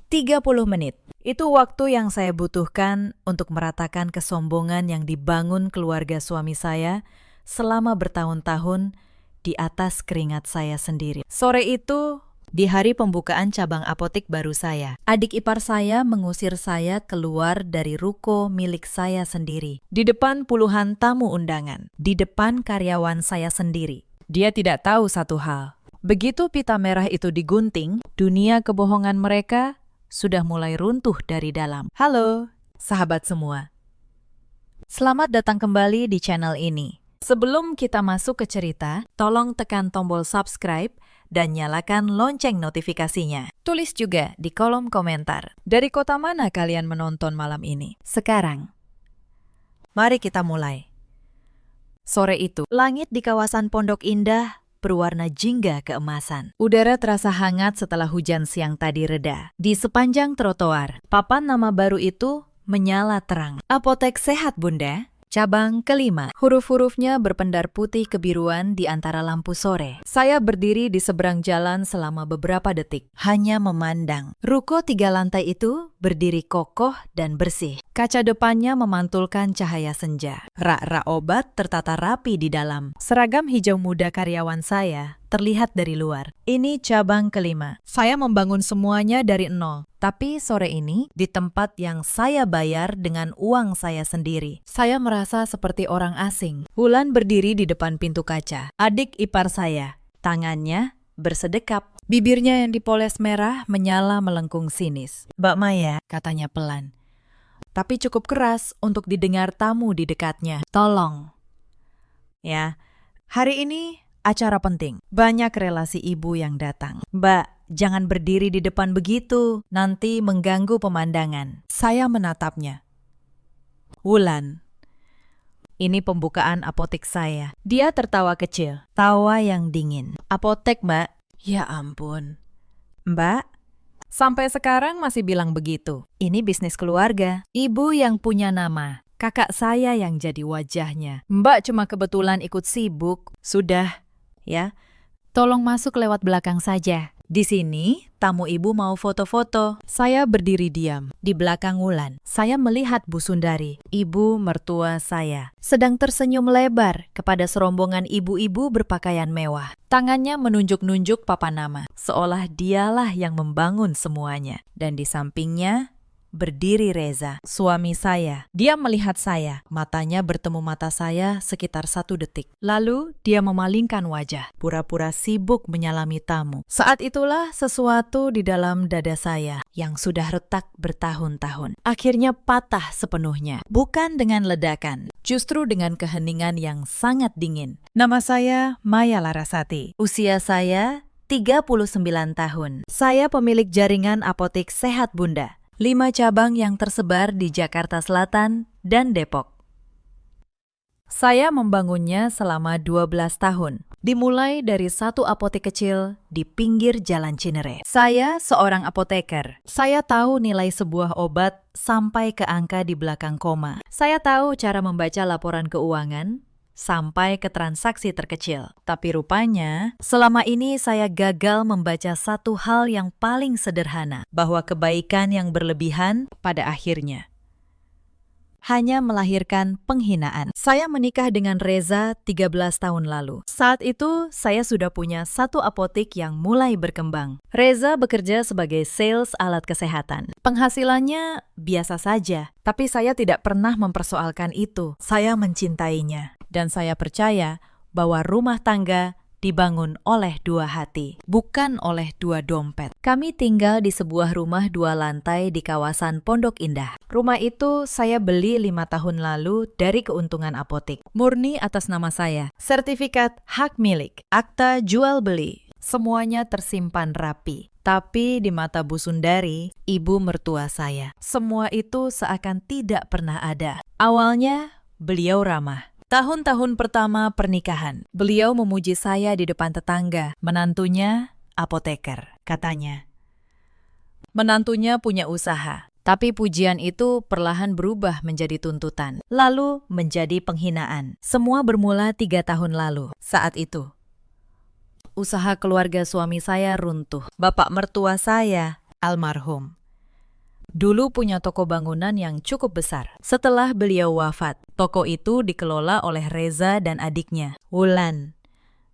30 menit. Itu waktu yang saya butuhkan untuk meratakan kesombongan yang dibangun keluarga suami saya selama bertahun-tahun di atas keringat saya sendiri. Sore itu, di hari pembukaan cabang apotik baru saya, adik ipar saya mengusir saya keluar dari ruko milik saya sendiri. Di depan puluhan tamu undangan, di depan karyawan saya sendiri. Dia tidak tahu satu hal. Begitu pita merah itu digunting, dunia kebohongan mereka sudah mulai runtuh dari dalam. Halo, sahabat semua. Selamat datang kembali di channel ini. Sebelum kita masuk ke cerita, tolong tekan tombol subscribe dan nyalakan lonceng notifikasinya. Tulis juga di kolom komentar, dari kota mana kalian menonton malam ini. Sekarang, mari kita mulai. Sore itu, langit di kawasan Pondok Indah berwarna jingga keemasan. Udara terasa hangat setelah hujan siang tadi reda. Di sepanjang trotoar, papan nama baru itu menyala terang. Apotek Sehat Bunda, cabang kelima. Huruf-hurufnya berpendar putih kebiruan di antara lampu sore. Saya berdiri di seberang jalan selama beberapa detik, hanya memandang. Ruko 3 lantai itu berdiri kokoh dan bersih. Kaca depannya memantulkan cahaya senja. Rak-rak obat tertata rapi di dalam. Seragam hijau muda karyawan saya terlihat dari luar. Ini cabang kelima. Saya membangun semuanya dari nol. Tapi sore ini, di tempat yang saya bayar dengan uang saya sendiri, saya merasa seperti orang asing. Wulan berdiri di depan pintu kaca. Adik ipar saya, tangannya bersedekap. Bibirnya yang dipoles merah menyala melengkung sinis. "Mbak Maya," katanya pelan, tapi cukup keras untuk didengar tamu di dekatnya. "Tolong. Ya, hari ini acara penting. Banyak relasi ibu yang datang. Mbak, jangan berdiri di depan begitu, nanti mengganggu pemandangan." Saya menatapnya. "Wulan, ini pembukaan apotek saya." Dia tertawa kecil, tawa yang dingin. "Apotek, Mbak." Ya ampun. "Mbak, sampai sekarang masih bilang begitu. Ini bisnis keluarga. Ibu yang punya nama, kakak saya yang jadi wajahnya. Mbak cuma kebetulan ikut sibuk." "Sudah, ya. Tolong masuk lewat belakang saja. Di sini, tamu ibu mau foto-foto." Saya berdiri diam. Di belakang Wulan, saya melihat Bu Sundari, ibu mertua saya, sedang tersenyum lebar kepada serombongan ibu-ibu berpakaian mewah. Tangannya menunjuk-nunjuk papan nama, seolah dialah yang membangun semuanya. Dan di sampingnya berdiri Reza, suami saya. Dia melihat saya, matanya bertemu mata saya sekitar 1 detik. Lalu dia memalingkan wajah, pura-pura sibuk menyalami tamu. Saat itulah sesuatu di dalam dada saya yang sudah retak bertahun-tahun akhirnya patah sepenuhnya. Bukan dengan ledakan, justru dengan keheningan yang sangat dingin. Nama saya Maya Larasati. Usia saya 39 tahun. Saya pemilik jaringan apotek Sehat Bunda. 5 cabang yang tersebar di Jakarta Selatan dan Depok. Saya membangunnya selama 12 tahun, dimulai dari satu apotek kecil di pinggir Jalan Cinere. Saya seorang apoteker. Saya tahu nilai sebuah obat sampai ke angka di belakang koma. Saya tahu cara membaca laporan keuangan sampai ke transaksi terkecil. Tapi rupanya, selama ini saya gagal membaca satu hal yang paling sederhana, bahwa kebaikan yang berlebihan pada akhirnya hanya melahirkan penghinaan. Saya menikah dengan Reza 13 tahun lalu. Saat itu, saya sudah punya satu apotek yang mulai berkembang. Reza bekerja sebagai sales alat kesehatan. Penghasilannya biasa saja, tapi saya tidak pernah mempersoalkan itu. Saya mencintainya. Dan saya percaya bahwa rumah tangga dibangun oleh 2 hati, bukan oleh 2 dompet. Kami tinggal di sebuah rumah 2 lantai di kawasan Pondok Indah. Rumah itu saya beli 5 tahun lalu dari keuntungan apotek. Murni atas nama saya. Sertifikat hak milik, akta jual beli, semuanya tersimpan rapi. Tapi di mata Bu Sundari, ibu mertua saya, semua itu seakan tidak pernah ada. Awalnya, beliau ramah. Tahun-tahun pertama pernikahan, beliau memuji saya di depan tetangga. Menantunya apoteker, katanya. Menantunya punya usaha, tapi pujian itu perlahan berubah menjadi tuntutan, lalu menjadi penghinaan. Semua bermula 3 tahun lalu. Saat itu, usaha keluarga suami saya runtuh. Bapak mertua saya, almarhum, dulu punya toko bangunan yang cukup besar. Setelah beliau wafat, toko itu dikelola oleh Reza dan adiknya, Wulan.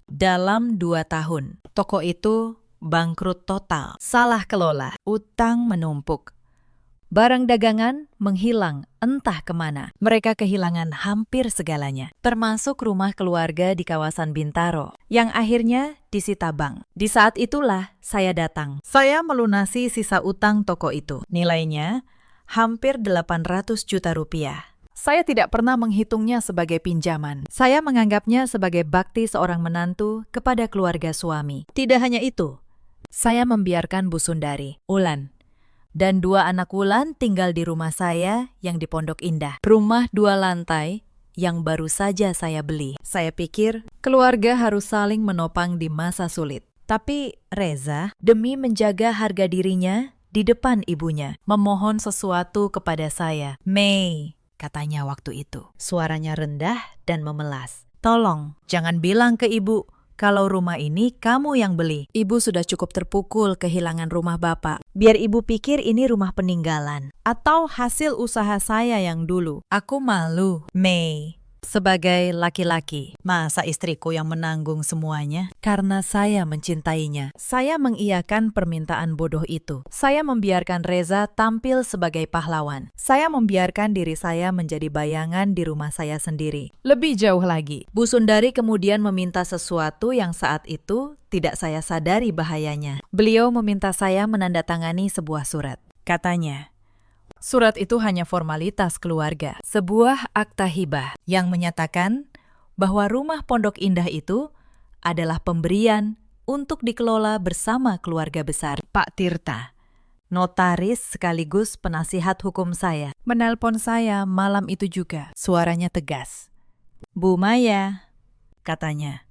Dalam 2 tahun, toko itu bangkrut total. Salah kelola, utang menumpuk. Barang dagangan menghilang entah kemana. Mereka kehilangan hampir segalanya, termasuk rumah keluarga di kawasan Bintaro, yang akhirnya disita bank. Di saat itulah saya datang. Saya melunasi sisa utang toko itu. Nilainya hampir 800 juta rupiah. Saya tidak pernah menghitungnya sebagai pinjaman. Saya menganggapnya sebagai bakti seorang menantu kepada keluarga suami. Tidak hanya itu, saya membiarkan Bu Sundari, Wulan, dan 2 anak Wulan tinggal di rumah saya yang di Pondok Indah. Rumah 2 lantai yang baru saja saya beli. Saya pikir keluarga harus saling menopang di masa sulit. Tapi Reza, demi menjaga harga dirinya di depan ibunya, memohon sesuatu kepada saya. "Mei," katanya waktu itu. Suaranya rendah dan memelas. "Tolong, jangan bilang ke ibu kalau rumah ini kamu yang beli. Ibu sudah cukup terpukul kehilangan rumah bapak. Biar ibu pikir ini rumah peninggalan atau hasil usaha saya yang dulu. Aku malu, Mei, sebagai laki-laki. Masa istriku yang menanggung semuanya? Karena saya mencintainya. Saya mengiyakan permintaan bodoh itu. Saya membiarkan Reza tampil sebagai pahlawan. Saya membiarkan diri saya menjadi bayangan di rumah saya sendiri. Lebih jauh lagi, Bu Sundari kemudian meminta sesuatu yang saat itu tidak saya sadari bahayanya. Beliau meminta saya menandatangani sebuah surat. Katanya, surat itu hanya formalitas keluarga, sebuah akta hibah yang menyatakan bahwa rumah Pondok Indah itu adalah pemberian untuk dikelola bersama keluarga besar. Pak Tirta, notaris sekaligus penasihat hukum saya, menelpon saya malam itu juga. Suaranya tegas. "Bu Maya," katanya,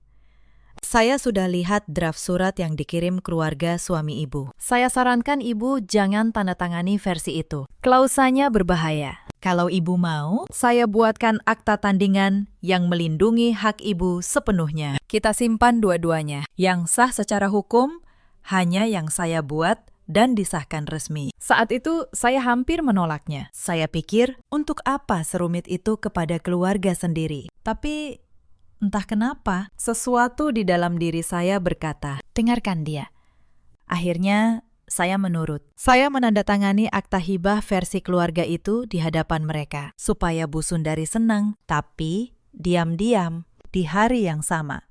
"saya sudah lihat draft surat yang dikirim keluarga suami ibu. Saya sarankan ibu jangan tanda tangani versi itu. Klausanya berbahaya. Kalau ibu mau, saya buatkan akta tandingan yang melindungi hak ibu sepenuhnya. Kita simpan dua-duanya. Yang sah secara hukum hanya yang saya buat dan disahkan resmi." Saat itu saya hampir menolaknya. Saya pikir untuk apa serumit itu kepada keluarga sendiri. Tapi entah kenapa, sesuatu di dalam diri saya berkata, dengarkan dia. Akhirnya, saya menurut. Saya menandatangani akta hibah versi keluarga itu di hadapan mereka, supaya Bu Sundari senang, tapi diam-diam di hari yang sama.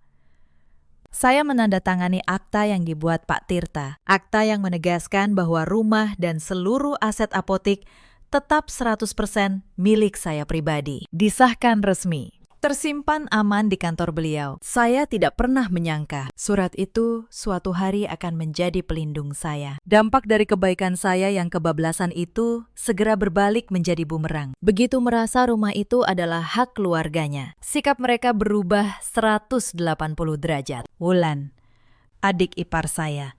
Saya menandatangani akta yang dibuat Pak Tirta, akta yang menegaskan bahwa rumah dan seluruh aset apotik tetap 100% milik saya pribadi. Disahkan resmi. Tersimpan aman di kantor beliau. Saya tidak pernah menyangka surat itu suatu hari akan menjadi pelindung saya. Dampak dari kebaikan saya yang kebablasan itu segera berbalik menjadi bumerang. Begitu merasa rumah itu adalah hak keluarganya, sikap mereka berubah 180 derajat. Wulan, adik ipar saya,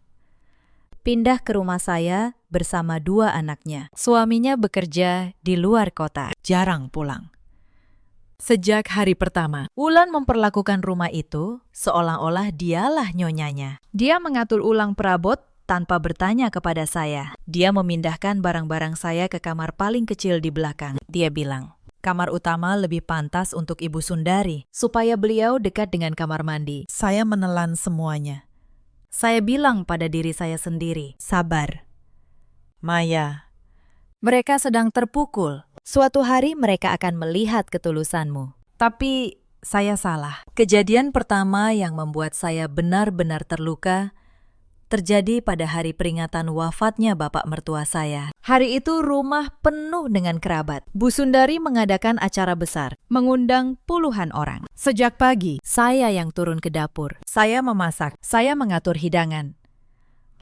pindah ke rumah saya bersama 2 anaknya. Suaminya bekerja di luar kota, jarang pulang. Sejak hari pertama, Wulan memperlakukan rumah itu seolah-olah dialah nyonyanya. Dia mengatur ulang perabot tanpa bertanya kepada saya. Dia memindahkan barang-barang saya ke kamar paling kecil di belakang. Dia bilang, kamar utama lebih pantas untuk Ibu Sundari, supaya beliau dekat dengan kamar mandi. Saya menelan semuanya. Saya bilang pada diri saya sendiri, sabar, Maya. Mereka sedang terpukul. Suatu hari mereka akan melihat ketulusanmu. Tapi saya salah. Kejadian pertama yang membuat saya benar-benar terluka terjadi pada hari peringatan wafatnya bapak mertua saya. Hari itu rumah penuh dengan kerabat. Bu Sundari mengadakan acara besar, mengundang puluhan orang. Sejak pagi, saya yang turun ke dapur. Saya memasak, saya mengatur hidangan.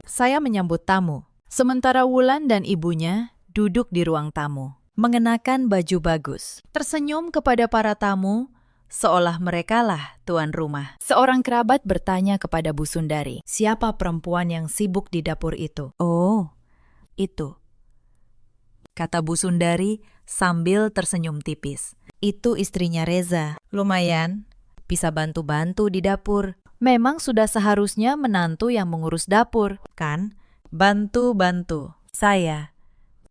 Saya menyambut tamu. Sementara Wulan dan ibunya duduk di ruang tamu, mengenakan baju bagus, tersenyum kepada para tamu, seolah merekalah tuan rumah. Seorang kerabat bertanya kepada Bu Sundari, siapa perempuan yang sibuk di dapur itu? Oh, itu, kata Bu Sundari sambil tersenyum tipis. Itu istrinya Reza. Lumayan, bisa bantu-bantu di dapur. Memang sudah seharusnya menantu yang mengurus dapur, kan? Bantu-bantu. Saya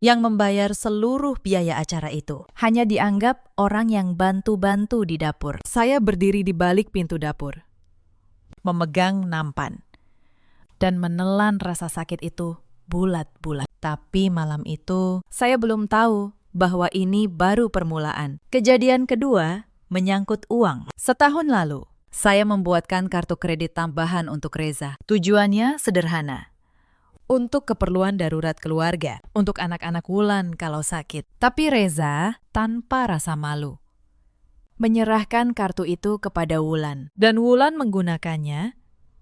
yang membayar seluruh biaya acara itu. Hanya dianggap orang yang bantu-bantu di dapur. Saya berdiri di balik pintu dapur, memegang nampan, dan menelan rasa sakit itu bulat-bulat. Tapi malam itu, saya belum tahu bahwa ini baru permulaan. Kejadian kedua menyangkut uang. Setahun lalu, saya membuatkan kartu kredit tambahan untuk Reza. Tujuannya sederhana, untuk keperluan darurat keluarga, untuk anak-anak Wulan kalau sakit. Tapi Reza, tanpa rasa malu, menyerahkan kartu itu kepada Wulan. Dan Wulan menggunakannya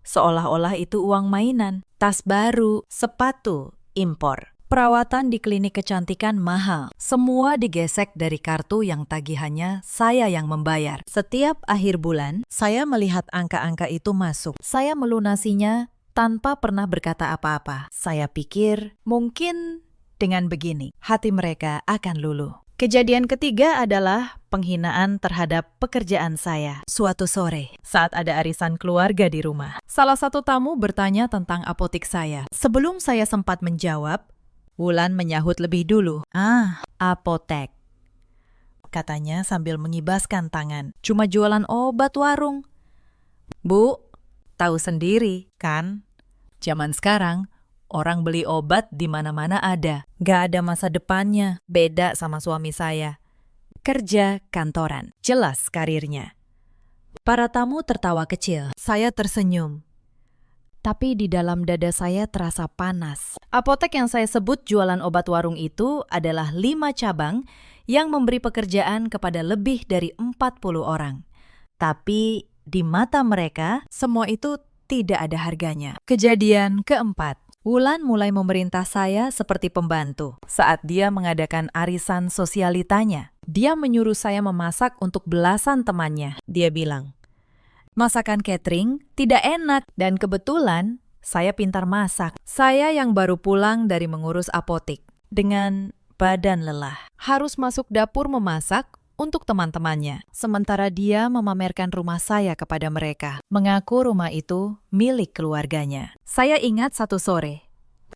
seolah-olah itu uang mainan. Tas baru, sepatu, impor. Perawatan di klinik kecantikan mahal. Semua digesek dari kartu yang tagihannya saya yang membayar. Setiap akhir bulan, saya melihat angka-angka itu masuk. Saya melunasinya tanpa pernah berkata apa-apa. Saya pikir, mungkin dengan begini, hati mereka akan luluh. Kejadian ketiga adalah penghinaan terhadap pekerjaan saya. Suatu sore, saat ada arisan keluarga di rumah, salah satu tamu bertanya tentang apotik saya. Sebelum saya sempat menjawab, Wulan menyahut lebih dulu. Apotek, katanya sambil mengibaskan tangan. Cuma jualan obat warung. Bu, tahu sendiri kan? Zaman sekarang, orang beli obat di mana-mana ada. Gak ada masa depannya. Beda sama suami saya. Kerja kantoran. Jelas karirnya. Para tamu tertawa kecil. Saya tersenyum. Tapi di dalam dada saya terasa panas. Apotek yang saya sebut jualan obat warung itu adalah 5 cabang yang memberi pekerjaan kepada lebih dari 40 orang. Tapi di mata mereka, semua itu tidak ada harganya. Kejadian keempat. Wulan mulai memerintah saya seperti pembantu. Saat dia mengadakan arisan sosialitanya, dia menyuruh saya memasak untuk belasan temannya. Dia bilang, masakan catering tidak enak, dan kebetulan saya pintar masak. Saya yang baru pulang dari mengurus apotik dengan badan lelah, harus masuk dapur memasak untuk teman-temannya. Sementara dia memamerkan rumah saya kepada mereka, mengaku rumah itu milik keluarganya. Saya ingat satu sore,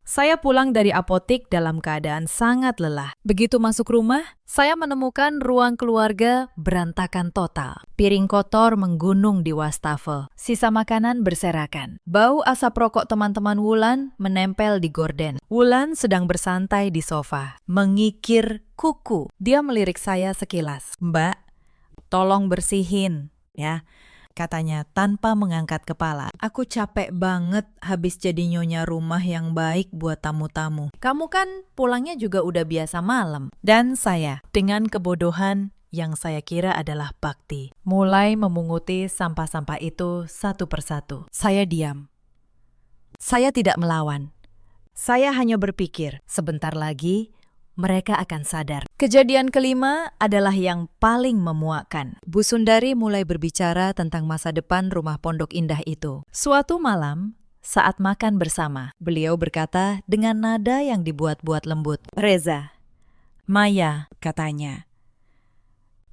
saya pulang dari apotik dalam keadaan sangat lelah. Begitu masuk rumah, saya menemukan ruang keluarga berantakan total. Piring kotor menggunung di wastafel. Sisa makanan berserakan. Bau asap rokok teman-teman Wulan menempel di gorden. Wulan sedang bersantai di sofa, mengikir kuku. Dia melirik saya sekilas. Mbak, tolong bersihin, ya, katanya tanpa mengangkat kepala. Aku capek banget habis jadi nyonya rumah yang baik buat tamu-tamu. Kamu kan pulangnya juga udah biasa malam. Dan saya, dengan kebodohan yang saya kira adalah bakti, mulai memunguti sampah-sampah itu satu persatu. Saya diam. Saya tidak melawan. Saya hanya berpikir, sebentar lagi mereka akan sadar. Kejadian kelima adalah yang paling memuakkan. Bu Sundari mulai berbicara tentang masa depan rumah pondok indah itu. Suatu malam, saat makan bersama, beliau berkata dengan nada yang dibuat-buat lembut. Reza, Maya, katanya.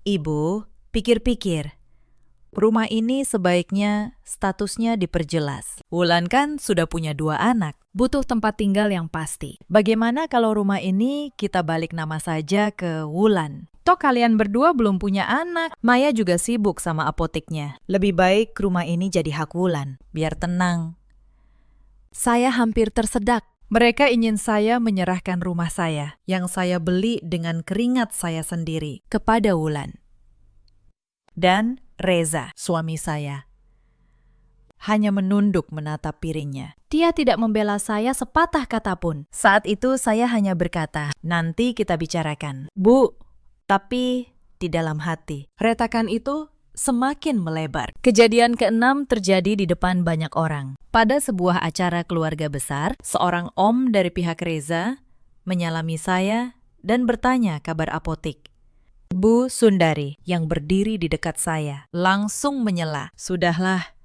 Ibu, pikir-pikir. Rumah ini sebaiknya statusnya diperjelas. Wulan kan sudah punya 2 anak. Butuh tempat tinggal yang pasti. Bagaimana kalau rumah ini kita balik nama saja ke Wulan? Toh kalian berdua belum punya anak. Maya juga sibuk sama apoteknya. Lebih baik rumah ini jadi hak Wulan. Biar tenang. Saya hampir tersedak. Mereka ingin saya menyerahkan rumah saya, yang saya beli dengan keringat saya sendiri, kepada Wulan. Dan Reza, suami saya, hanya menunduk menatap piringnya. Dia tidak membela saya sepatah kata pun. Saat itu saya hanya berkata, nanti kita bicarakan. Bu, tapi di dalam hati, retakan itu semakin melebar. Kejadian keenam terjadi di depan banyak orang. Pada sebuah acara keluarga besar, seorang om dari pihak Reza menyalami saya dan bertanya kabar apotik. Bu Sundari yang berdiri di dekat saya langsung menyela. Sudahlah,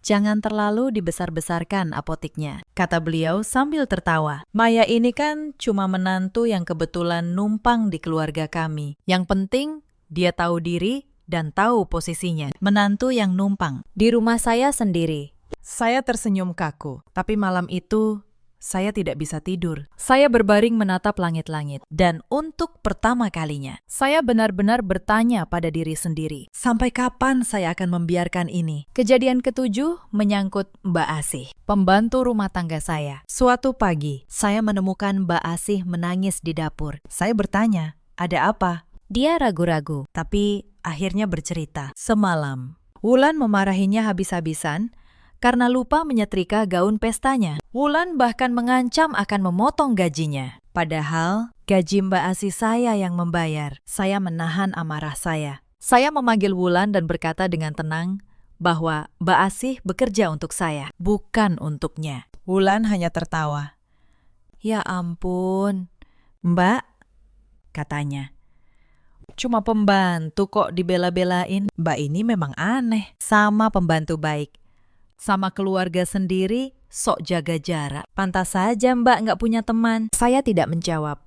jangan terlalu dibesar-besarkan apotiknya, kata beliau sambil tertawa. Maya ini kan cuma menantu yang kebetulan numpang di keluarga kami. Yang penting dia tahu diri dan tahu posisinya. Menantu yang numpang di rumah saya sendiri. Saya tersenyum kaku, tapi malam itu saya tidak bisa tidur. Saya berbaring menatap langit-langit. Dan untuk pertama kalinya, saya benar-benar bertanya pada diri sendiri, sampai kapan saya akan membiarkan ini? Kejadian ketujuh menyangkut Mbak Asih, pembantu rumah tangga saya. Suatu pagi, saya menemukan Mbak Asih menangis di dapur. Saya bertanya, ada apa? Dia ragu-ragu, tapi akhirnya bercerita. Semalam, Wulan memarahinya habis-habisan karena lupa menyetrika gaun pestanya. Wulan bahkan mengancam akan memotong gajinya. Padahal, gaji Mbak Asih saya yang membayar. Saya menahan amarah saya. Saya memanggil Wulan dan berkata dengan tenang bahwa Mbak Asih bekerja untuk saya, bukan untuknya. Wulan hanya tertawa. Ya ampun, Mbak, katanya. Cuma pembantu kok dibela-belain. Mbak ini memang aneh. Sama pembantu baik. Sama keluarga sendiri, sok jaga jarak. Pantas saja Mbak nggak punya teman. Saya tidak menjawab.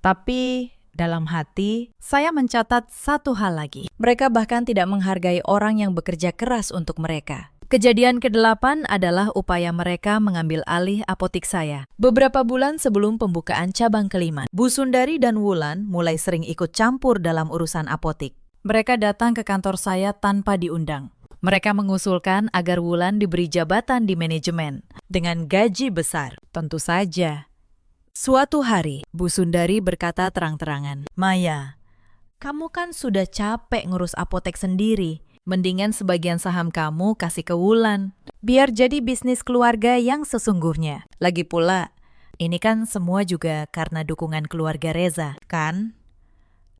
Tapi dalam hati, saya mencatat satu hal lagi. Mereka bahkan tidak menghargai orang yang bekerja keras untuk mereka. Kejadian ke-8 adalah upaya mereka mengambil alih apotik saya. Beberapa bulan sebelum pembukaan cabang ke-5, Bu Sundari dan Wulan mulai sering ikut campur dalam urusan apotik. Mereka datang ke kantor saya tanpa diundang. Mereka mengusulkan agar Wulan diberi jabatan di manajemen dengan gaji besar. Tentu saja. Suatu hari, Bu Sundari berkata terang-terangan, "Maya, kamu kan sudah capek ngurus apotek sendiri. Mendingan sebagian saham kamu kasih ke Wulan. Biar jadi bisnis keluarga yang sesungguhnya. Lagi pula, ini kan semua juga karena dukungan keluarga Reza, kan?"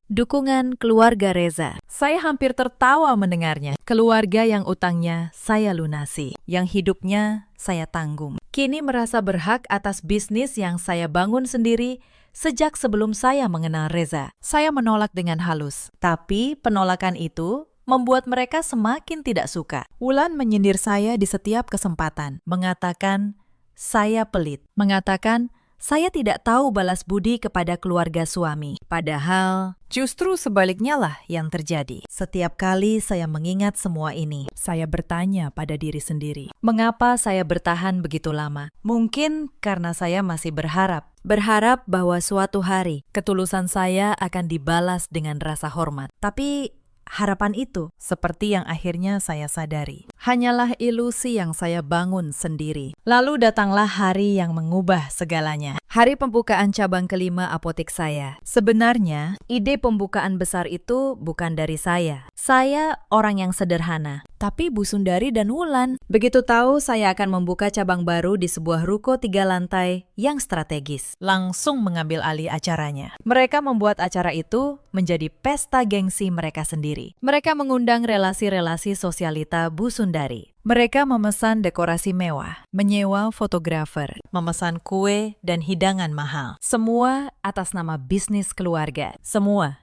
Dukungan keluarga Reza. Saya hampir tertawa mendengarnya. Keluarga yang utangnya saya lunasi, yang hidupnya saya tanggung. Kini merasa berhak atas bisnis yang saya bangun sendiri sejak sebelum saya mengenal Reza. Saya menolak dengan halus, tapi penolakan itu membuat mereka semakin tidak suka. Wulan menyindir saya di setiap kesempatan, mengatakan saya pelit, mengatakan saya tidak tahu balas budi kepada keluarga suami. Padahal, justru sebaliknya lah yang terjadi. Setiap kali saya mengingat semua ini, saya bertanya pada diri sendiri, mengapa saya bertahan begitu lama? Mungkin karena saya masih berharap. Berharap bahwa suatu hari, ketulusan saya akan dibalas dengan rasa hormat. Tapi harapan itu, seperti yang akhirnya saya sadari, hanyalah ilusi yang saya bangun sendiri. Lalu datanglah hari yang mengubah segalanya. Hari pembukaan cabang ke-5 apotek saya. Sebenarnya, ide pembukaan besar itu bukan dari saya. Saya orang yang sederhana. Tapi Bu Sundari dan Wulan begitu tahu saya akan membuka cabang baru di sebuah ruko 3 lantai yang strategis, langsung mengambil alih acaranya. Mereka membuat acara itu menjadi pesta gengsi mereka sendiri. Mereka mengundang relasi-relasi sosialita Bu Sundari. Mereka memesan dekorasi mewah, menyewa fotografer, memesan kue dan hidangan mahal. Semua atas nama bisnis keluarga. Semua.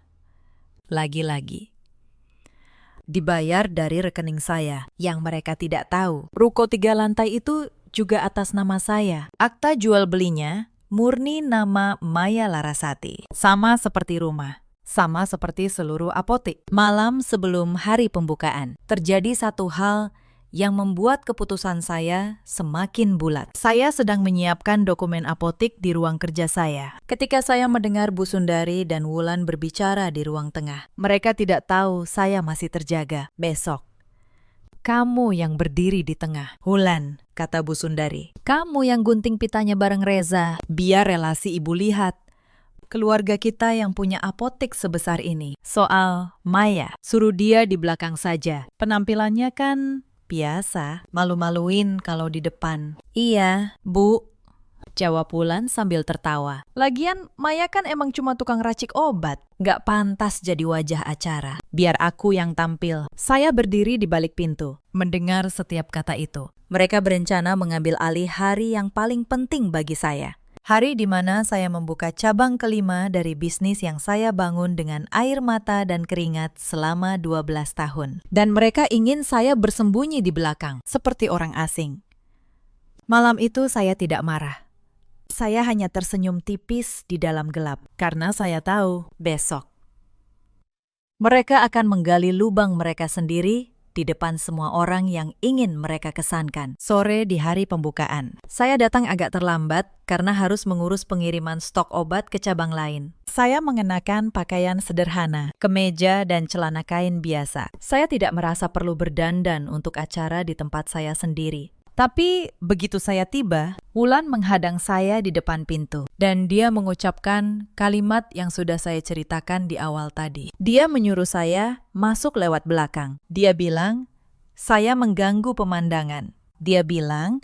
Lagi-lagi dibayar dari rekening saya, yang mereka tidak tahu. Ruko 3 lantai itu juga atas nama saya. Akta jual belinya murni nama Maya Larasati. Sama seperti rumah. Sama seperti seluruh apotek. Malam sebelum hari pembukaan, terjadi satu hal yang membuat keputusan saya semakin bulat. Saya sedang menyiapkan dokumen apotik di ruang kerja saya. Ketika saya mendengar Bu Sundari dan Wulan berbicara di ruang tengah, mereka tidak tahu saya masih terjaga. Besok, kamu yang berdiri di tengah. Wulan, kata Bu Sundari. Kamu yang gunting pitanya bareng Reza. Biar relasi ibu lihat. Keluarga kita yang punya apotek sebesar ini. Soal Maya, suruh dia di belakang saja. Penampilannya kan biasa, malu-maluin kalau di depan. Iya, Bu, jawab Wulan sambil tertawa. Lagian Maya kan emang cuma tukang racik obat. Gak pantas jadi wajah acara. Biar aku yang tampil. Saya berdiri di balik pintu, mendengar setiap kata itu. Mereka berencana mengambil alih hari yang paling penting bagi saya. Hari di mana saya membuka cabang ke-5 dari bisnis yang saya bangun dengan air mata dan keringat selama 12 tahun. Dan mereka ingin saya bersembunyi di belakang, seperti orang asing. Malam itu saya tidak marah. Saya hanya tersenyum tipis di dalam gelap, karena saya tahu besok mereka akan menggali lubang mereka sendiri di depan semua orang yang ingin mereka kesankan. Sore di hari pembukaan. Saya datang agak terlambat karena harus mengurus pengiriman stok obat ke cabang lain. Saya mengenakan pakaian sederhana, kemeja dan celana kain biasa. Saya tidak merasa perlu berdandan untuk acara di tempat saya sendiri. Tapi begitu saya tiba, Wulan menghadang saya di depan pintu. Dan dia mengucapkan kalimat yang sudah saya ceritakan di awal tadi. Dia menyuruh saya masuk lewat belakang. Dia bilang, saya mengganggu pemandangan. Dia bilang,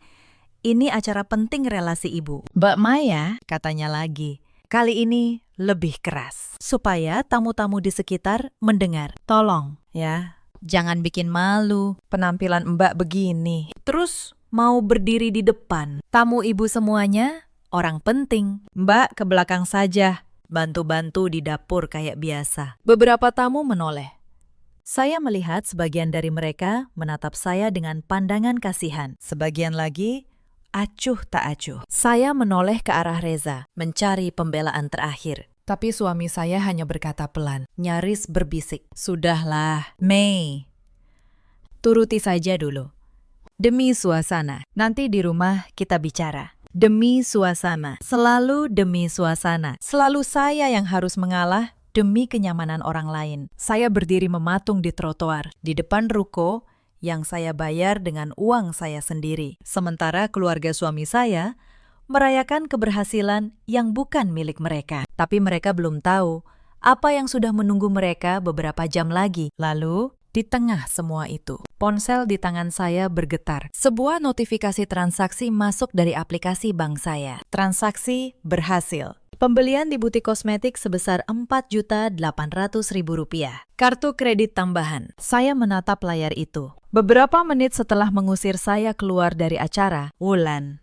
ini acara penting relasi ibu. Mbak Maya, katanya lagi, kali ini lebih keras. Supaya tamu-tamu di sekitar mendengar. Tolong, ya, jangan bikin malu penampilan Mbak begini. Terus mau berdiri di depan. Tamu ibu semuanya, orang penting. Mbak ke belakang saja, bantu-bantu di dapur kayak biasa. Beberapa tamu menoleh. Saya melihat sebagian dari mereka menatap saya dengan pandangan kasihan. Sebagian lagi, acuh tak acuh. Saya menoleh ke arah Reza, mencari pembelaan terakhir. Tapi suami saya hanya berkata pelan, nyaris berbisik. Sudahlah, Mei. Turuti saja dulu. Demi suasana, nanti di rumah kita bicara. Demi suasana, selalu demi suasana. Selalu saya yang harus mengalah demi kenyamanan orang lain. Saya berdiri mematung di trotoar, di depan ruko yang saya bayar dengan uang saya sendiri. Sementara keluarga suami saya merayakan keberhasilan yang bukan milik mereka. Tapi mereka belum tahu apa yang sudah menunggu mereka beberapa jam lagi. Lalu, di tengah semua itu, ponsel di tangan saya bergetar. Sebuah notifikasi transaksi masuk dari aplikasi bank saya. Transaksi berhasil. Pembelian di butik kosmetik sebesar Rp4.800.000. Kartu kredit tambahan. Saya menatap layar itu. Beberapa menit setelah mengusir saya keluar dari acara, Wulan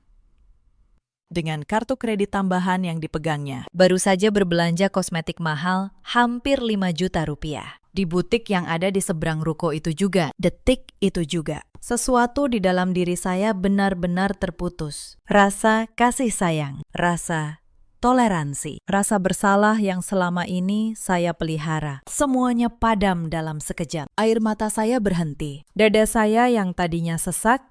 dengan kartu kredit tambahan yang dipegangnya, baru saja berbelanja kosmetik mahal hampir 5 juta rupiah. Di butik yang ada di seberang ruko itu juga, detik itu juga. Sesuatu di dalam diri saya benar-benar terputus. Rasa kasih sayang, rasa toleransi, rasa bersalah yang selama ini saya pelihara. Semuanya padam dalam sekejap. Air mata saya berhenti. Dada saya yang tadinya sesak,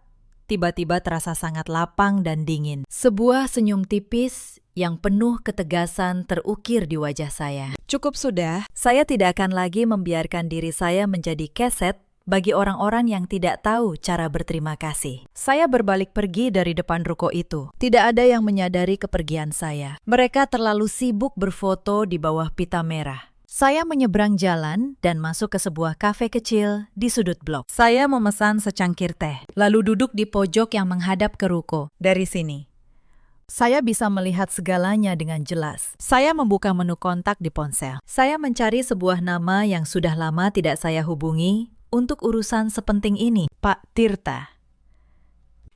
tiba-tiba terasa sangat lapang dan dingin. Sebuah senyum tipis yang penuh ketegasan terukir di wajah saya. Cukup sudah, saya tidak akan lagi membiarkan diri saya menjadi keset bagi orang-orang yang tidak tahu cara berterima kasih. Saya berbalik pergi dari depan ruko itu. Tidak ada yang menyadari kepergian saya. Mereka terlalu sibuk berfoto di bawah pita merah. Saya menyeberang jalan dan masuk ke sebuah kafe kecil di sudut blok. Saya memesan secangkir teh, lalu duduk di pojok yang menghadap ke ruko. Dari sini, saya bisa melihat segalanya dengan jelas. Saya membuka menu kontak di ponsel. Saya mencari sebuah nama yang sudah lama tidak saya hubungi untuk urusan sepenting ini, Pak Tirta.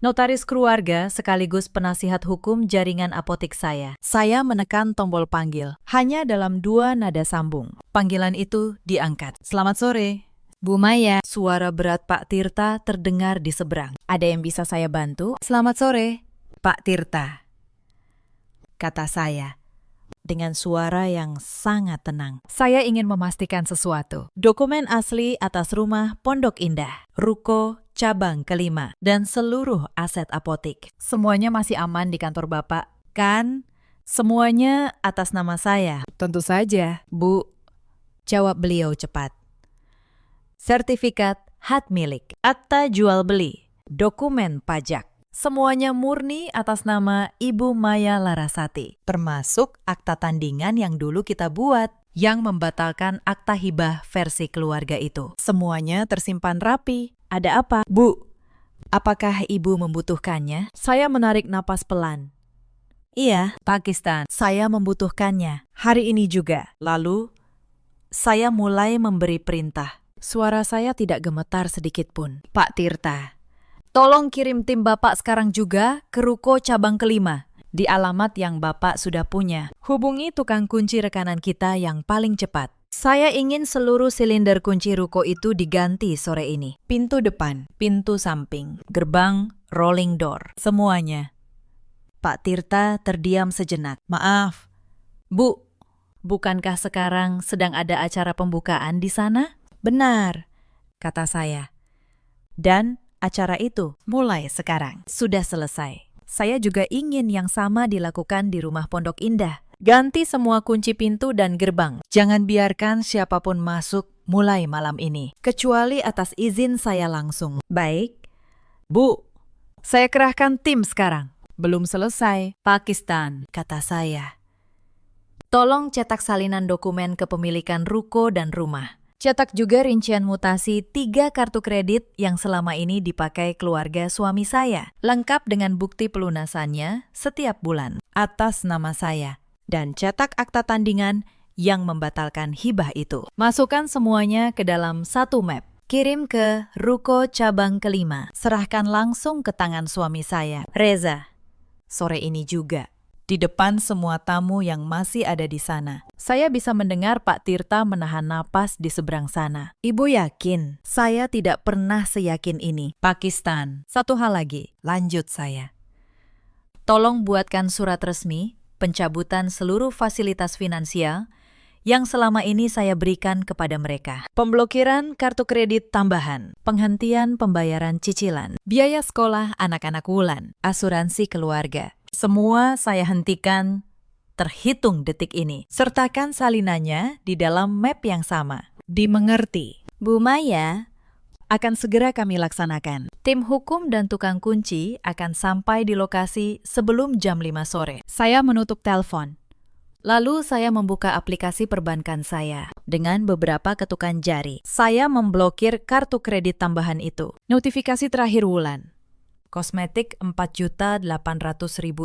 Notaris keluarga sekaligus penasihat hukum jaringan apotik saya. Saya menekan tombol panggil, hanya dalam 2 nada sambung. Panggilan itu diangkat. Selamat sore, Bu Maya. Suara berat Pak Tirta terdengar di seberang. Ada yang bisa saya bantu? Selamat sore, Pak Tirta, kata saya dengan suara yang sangat tenang. Saya ingin memastikan sesuatu. Dokumen asli atas rumah Pondok Indah, ruko cabang kelima, dan seluruh aset apotik. Semuanya masih aman di kantor Bapak, kan? Semuanya atas nama saya. Tentu saja, Bu, jawab beliau cepat. Sertifikat hak milik, akta jual beli, dokumen pajak. Semuanya murni atas nama Ibu Maya Larasati, termasuk akta tandingan yang dulu kita buat, yang membatalkan akta hibah versi keluarga itu. Semuanya tersimpan rapi. Ada apa, Bu? Apakah Ibu membutuhkannya? Saya menarik napas pelan. Iya, Pakistan. Saya membutuhkannya. Hari ini juga. Lalu, saya mulai memberi perintah. Suara saya tidak gemetar sedikit pun. Pak Tirta, tolong kirim tim Bapak sekarang juga ke ruko cabang kelima, di alamat yang Bapak sudah punya. Hubungi tukang kunci rekanan kita yang paling cepat. Saya ingin seluruh silinder kunci ruko itu diganti sore ini. Pintu depan, pintu samping, gerbang, rolling door, semuanya. Pak Tirta terdiam sejenak. Maaf, Bu, bukankah sekarang sedang ada acara pembukaan di sana? Benar, kata saya. Dan acara itu mulai sekarang. Sudah selesai. Saya juga ingin yang sama dilakukan di rumah Pondok Indah. Ganti semua kunci pintu dan gerbang. Jangan biarkan siapapun masuk mulai malam ini, kecuali atas izin saya langsung. Baik. Bu, saya kerahkan tim sekarang. Belum selesai. Pakistan, kata saya. Tolong cetak salinan dokumen kepemilikan ruko dan rumah. Cetak juga rincian mutasi 3 kartu kredit yang selama ini dipakai keluarga suami saya, lengkap dengan bukti pelunasannya setiap bulan atas nama saya. Dan cetak akta tandingan yang membatalkan hibah itu. Masukkan semuanya ke dalam satu map. Kirim ke ruko cabang kelima. Serahkan langsung ke tangan suami saya, Reza. Sore ini juga. Di depan semua tamu yang masih ada di sana. Saya bisa mendengar Pak Tirta menahan napas di seberang sana. Ibu yakin saya tidak pernah seyakin ini. Pakistan. Satu hal lagi, lanjut saya. Tolong buatkan surat resmi pencabutan seluruh fasilitas finansial yang selama ini saya berikan kepada mereka. Pemblokiran kartu kredit tambahan, penghentian pembayaran cicilan, biaya sekolah anak-anak Wulan, asuransi keluarga. Semua saya hentikan terhitung detik ini. Sertakan salinannya di dalam map yang sama. Dimengerti. Bu Maya, akan segera kami laksanakan. Tim hukum dan tukang kunci akan sampai di lokasi sebelum jam 5 sore. Saya menutup telepon. Lalu saya membuka aplikasi perbankan saya. Dengan beberapa ketukan jari, saya memblokir kartu kredit tambahan itu. Notifikasi terakhir Wulan. Kosmetik 4.800.000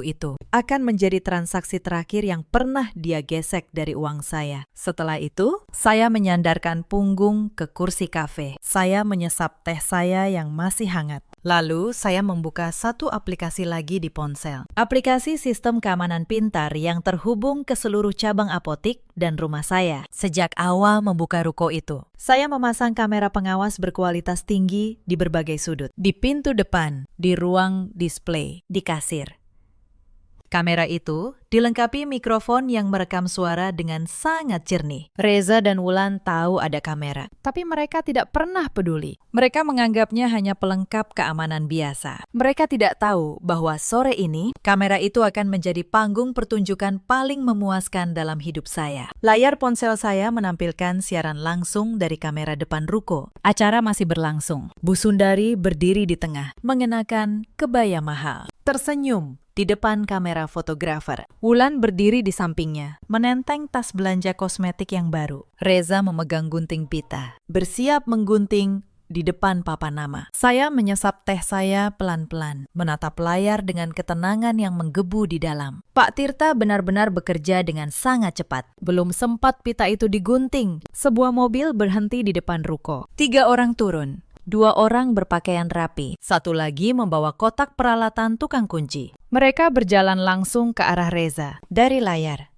itu akan menjadi transaksi terakhir yang pernah dia gesek dari uang saya. Setelah itu, saya menyandarkan punggung ke kursi kafe. Saya menyesap teh saya yang masih hangat. Lalu, saya membuka satu aplikasi lagi di ponsel. Aplikasi sistem keamanan pintar yang terhubung ke seluruh cabang apotik dan rumah saya. Sejak awal membuka ruko itu, saya memasang kamera pengawas berkualitas tinggi di berbagai sudut. Di pintu depan, di ruang display, di kasir. Kamera itu dilengkapi mikrofon yang merekam suara dengan sangat jernih. Reza dan Wulan tahu ada kamera, tapi mereka tidak pernah peduli. Mereka menganggapnya hanya pelengkap keamanan biasa. Mereka tidak tahu bahwa sore ini, kamera itu akan menjadi panggung pertunjukan paling memuaskan dalam hidup saya. Layar ponsel saya menampilkan siaran langsung dari kamera depan ruko. Acara masih berlangsung. Bu Sundari berdiri di tengah, mengenakan kebaya mahal. Tersenyum di depan kamera fotografer. Wulan berdiri di sampingnya, menenteng tas belanja kosmetik yang baru. Reza memegang gunting pita, bersiap menggunting di depan papan nama. Saya menyesap teh saya pelan-pelan, menatap layar dengan ketenangan yang menggebu di dalam. Pak Tirta benar-benar bekerja dengan sangat cepat. Belum sempat pita itu digunting, sebuah mobil berhenti di depan ruko. 3 orang turun. 2 orang berpakaian rapi, 1 lagi membawa kotak peralatan tukang kunci. Mereka berjalan langsung ke arah Reza dari layar.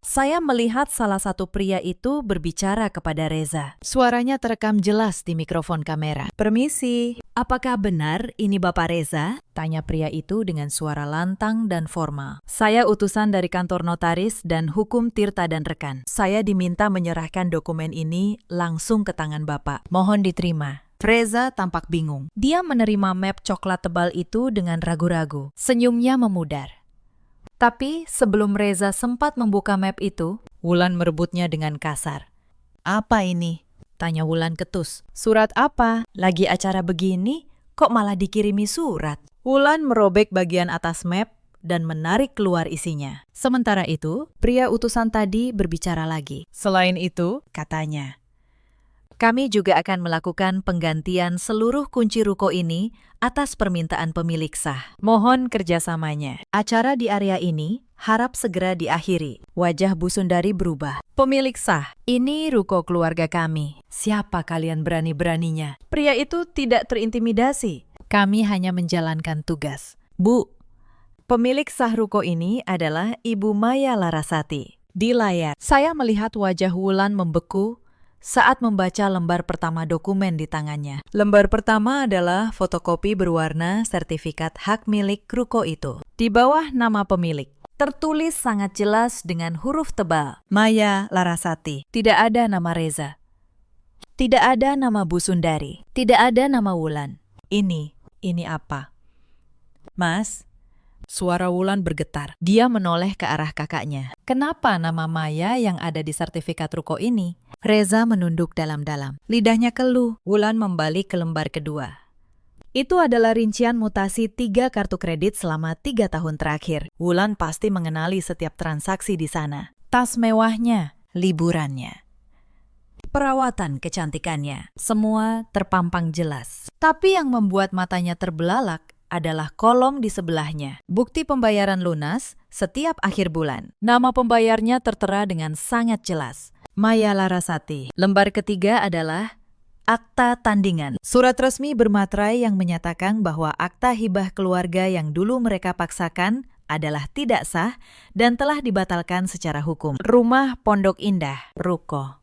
Saya melihat salah satu pria itu berbicara kepada Reza. Suaranya terekam jelas di mikrofon kamera. Permisi, apakah benar ini Bapak Reza? Tanya pria itu dengan suara lantang dan formal. Saya utusan dari kantor notaris dan hukum Tirta dan rekan. Saya diminta menyerahkan dokumen ini langsung ke tangan Bapak. Mohon diterima. Reza tampak bingung. Dia menerima map coklat tebal itu dengan ragu-ragu. Senyumnya memudar. Tapi sebelum Reza sempat membuka map itu, Wulan merebutnya dengan kasar. Apa ini? Tanya Wulan ketus. Surat apa? Lagi acara begini, kok malah dikirimi surat? Wulan merobek bagian atas map dan menarik keluar isinya. Sementara itu, pria utusan tadi berbicara lagi. Selain itu, katanya, kami juga akan melakukan penggantian seluruh kunci ruko ini atas permintaan pemilik sah. Mohon kerjasamanya. Acara di area ini harap segera diakhiri. Wajah Bu Sundari berubah. Pemilik sah, ini ruko keluarga kami. Siapa kalian berani-beraninya? Pria itu tidak terintimidasi. Kami hanya menjalankan tugas. Bu, pemilik sah ruko ini adalah Ibu Maya Larasati. Di layar, saya melihat wajah Wulan membeku saat membaca lembar pertama dokumen di tangannya. Lembar pertama adalah fotokopi berwarna sertifikat hak milik ruko itu. Di bawah nama pemilik, tertulis sangat jelas dengan huruf tebal, Maya Larasati. Tidak ada nama Reza. Tidak ada nama Bu Sundari, tidak ada nama Wulan. Ini apa? Mas, suara Wulan bergetar. Dia menoleh ke arah kakaknya. Kenapa nama Maya yang ada di sertifikat ruko ini? Reza menunduk dalam-dalam. Lidahnya keluh. Wulan membalik ke lembar kedua. Itu adalah rincian mutasi 3 kartu kredit selama 3 tahun terakhir. Wulan pasti mengenali setiap transaksi di sana. Tas mewahnya, liburannya, perawatan kecantikannya, semua terpampang jelas. Tapi yang membuat matanya terbelalak adalah kolom di sebelahnya. Bukti pembayaran lunas setiap akhir bulan. Nama pembayarnya tertera dengan sangat jelas. Maya Larasati. Lembar ketiga adalah akta tandingan. Surat resmi bermaterai yang menyatakan bahwa akta hibah keluarga yang dulu mereka paksakan adalah tidak sah dan telah dibatalkan secara hukum. Rumah Pondok Indah, ruko.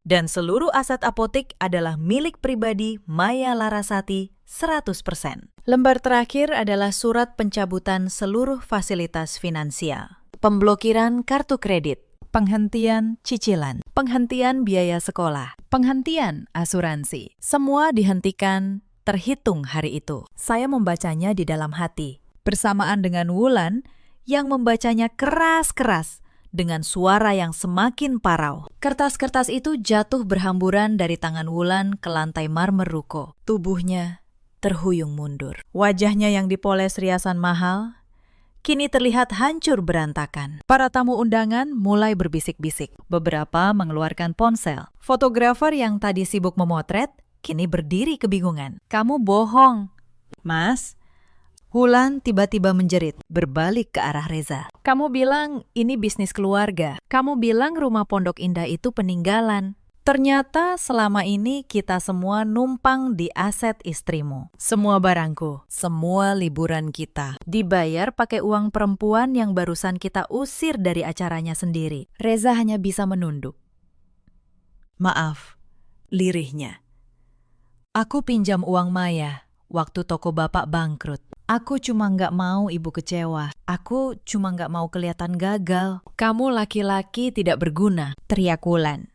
Dan seluruh aset apotik adalah milik pribadi Maya Larasati 100%. Lembar terakhir adalah surat pencabutan seluruh fasilitas finansial. Pemblokiran kartu kredit, penghentian cicilan, penghentian biaya sekolah, penghentian asuransi. Semua dihentikan terhitung hari itu. Saya membacanya di dalam hati, bersamaan dengan Wulan yang membacanya keras-keras dengan suara yang semakin parau. Kertas-kertas itu jatuh berhamburan dari tangan Wulan ke lantai marmer ruko. Tubuhnya terhuyung mundur. Wajahnya yang dipoles riasan mahal kini terlihat hancur berantakan. Para tamu undangan mulai berbisik-bisik. Beberapa mengeluarkan ponsel. Fotografer yang tadi sibuk memotret kini berdiri kebingungan. Kamu bohong, Mas. Wulan tiba-tiba menjerit, berbalik ke arah Reza. Kamu bilang ini bisnis keluarga. Kamu bilang rumah Pondok Indah itu peninggalan. Ternyata selama ini kita semua numpang di aset istrimu. Semua barangku, semua liburan kita dibayar pakai uang perempuan yang barusan kita usir dari acaranya sendiri. Reza hanya bisa menunduk. Maaf, lirihnya. Aku pinjam uang Maya waktu toko bapak bangkrut. Aku cuma nggak mau ibu kecewa. Aku cuma nggak mau kelihatan gagal. Kamu laki-laki tidak berguna, teriak Wulan.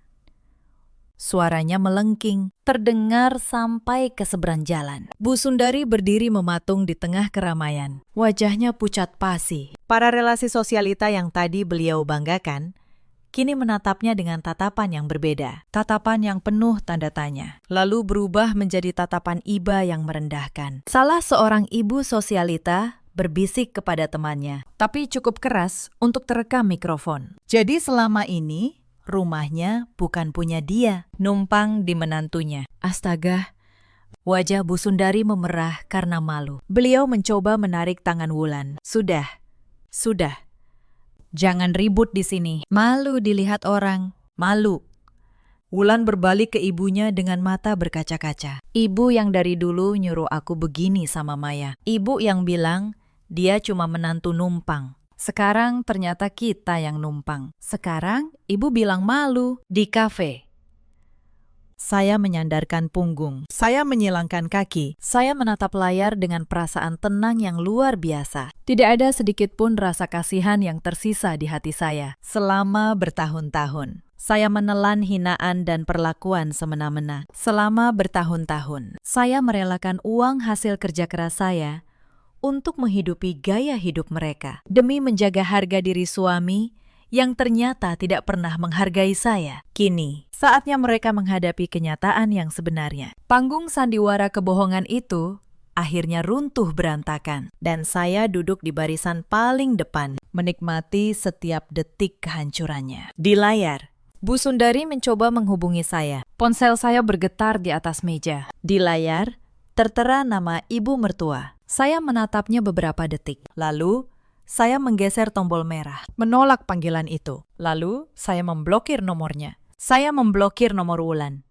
Suaranya melengking, terdengar sampai ke seberang jalan. Bu Sundari berdiri mematung di tengah keramaian. Wajahnya pucat pasi. Para relasi sosialita yang tadi beliau banggakan, kini menatapnya dengan tatapan yang berbeda. Tatapan yang penuh tanda tanya. Lalu berubah menjadi tatapan iba yang merendahkan. Salah seorang ibu sosialita berbisik kepada temannya, tapi cukup keras untuk terekam mikrofon. Jadi selama ini rumahnya bukan punya dia, numpang di menantunya. Astaga, wajah Bu Sundari memerah karena malu. Beliau mencoba menarik tangan Wulan. Sudah. Jangan ribut di sini. Malu dilihat orang. Malu. Wulan berbalik ke ibunya dengan mata berkaca-kaca. Ibu yang dari dulu nyuruh aku begini sama Maya. Ibu yang bilang dia cuma menantu numpang. Sekarang ternyata kita yang numpang. Sekarang ibu bilang malu di kafe. Saya menyandarkan punggung. Saya menyilangkan kaki. Saya menatap layar dengan perasaan tenang yang luar biasa. Tidak ada sedikit pun rasa kasihan yang tersisa di hati saya. Selama bertahun-tahun, saya menelan hinaan dan perlakuan semena-mena. Selama bertahun-tahun, saya merelakan uang hasil kerja keras saya untuk menghidupi gaya hidup mereka, demi menjaga harga diri suami yang ternyata tidak pernah menghargai saya. Kini, saatnya mereka menghadapi kenyataan yang sebenarnya. Panggung sandiwara kebohongan itu akhirnya runtuh berantakan, dan saya duduk di barisan paling depan, menikmati setiap detik kehancurannya. Di layar, Bu Sundari mencoba menghubungi saya. Ponsel saya bergetar di atas meja. Di layar, tertera nama ibu mertua. Saya menatapnya beberapa detik. Lalu, saya menggeser tombol merah, menolak panggilan itu. Lalu, saya memblokir nomornya. Saya memblokir nomor Wulan.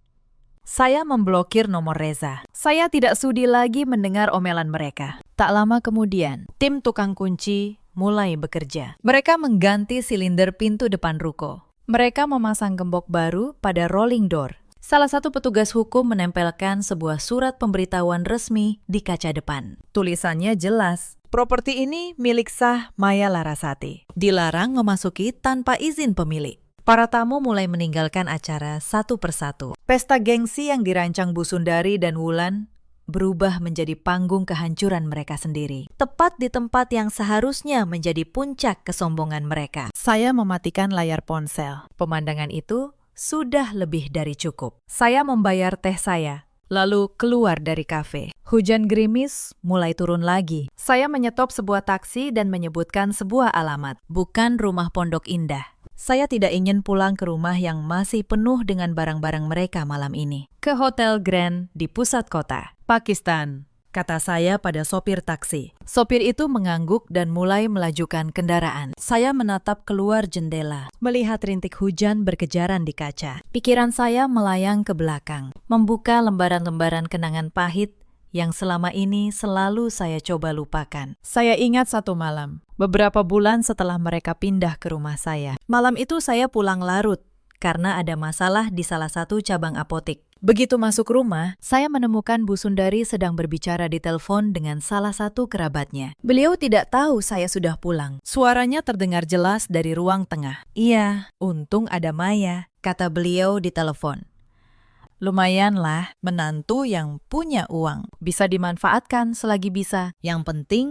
Saya memblokir nomor Reza. Saya tidak sudi lagi mendengar omelan mereka. Tak lama kemudian, tim tukang kunci mulai bekerja. Mereka mengganti silinder pintu depan ruko. Mereka memasang gembok baru pada rolling door. Salah satu petugas hukum menempelkan sebuah surat pemberitahuan resmi di kaca depan. Tulisannya jelas, properti ini milik sah Maya Larasati. Dilarang memasuki tanpa izin pemilik. Para tamu mulai meninggalkan acara satu persatu. Pesta gengsi yang dirancang Bu Sundari dan Wulan berubah menjadi panggung kehancuran mereka sendiri. Tepat di tempat yang seharusnya menjadi puncak kesombongan mereka. Saya mematikan layar ponsel. Pemandangan itu sudah lebih dari cukup. Saya membayar teh saya, lalu keluar dari kafe. Hujan gerimis mulai turun lagi. Saya menyetop sebuah taksi dan menyebutkan sebuah alamat, bukan rumah Pondok Indah. Saya tidak ingin pulang ke rumah yang masih penuh dengan barang-barang mereka malam ini. Ke Hotel Grand di pusat kota, Pakistan, kata saya pada sopir taksi. Sopir itu mengangguk dan mulai melajukan kendaraan. Saya menatap keluar jendela, melihat rintik hujan berkejaran di kaca. Pikiran saya melayang ke belakang, membuka lembaran-lembaran kenangan pahit yang selama ini selalu saya coba lupakan. Saya ingat satu malam, beberapa bulan setelah mereka pindah ke rumah saya. Malam itu saya pulang larut karena ada masalah di salah satu cabang apotek. Begitu masuk rumah, saya menemukan Bu Sundari sedang berbicara di telepon dengan salah satu kerabatnya. Beliau tidak tahu saya sudah pulang. Suaranya terdengar jelas dari ruang tengah. "Iya, untung ada Maya," kata beliau di telepon. "Lumayanlah, menantu yang punya uang. Bisa dimanfaatkan selagi bisa. Yang penting,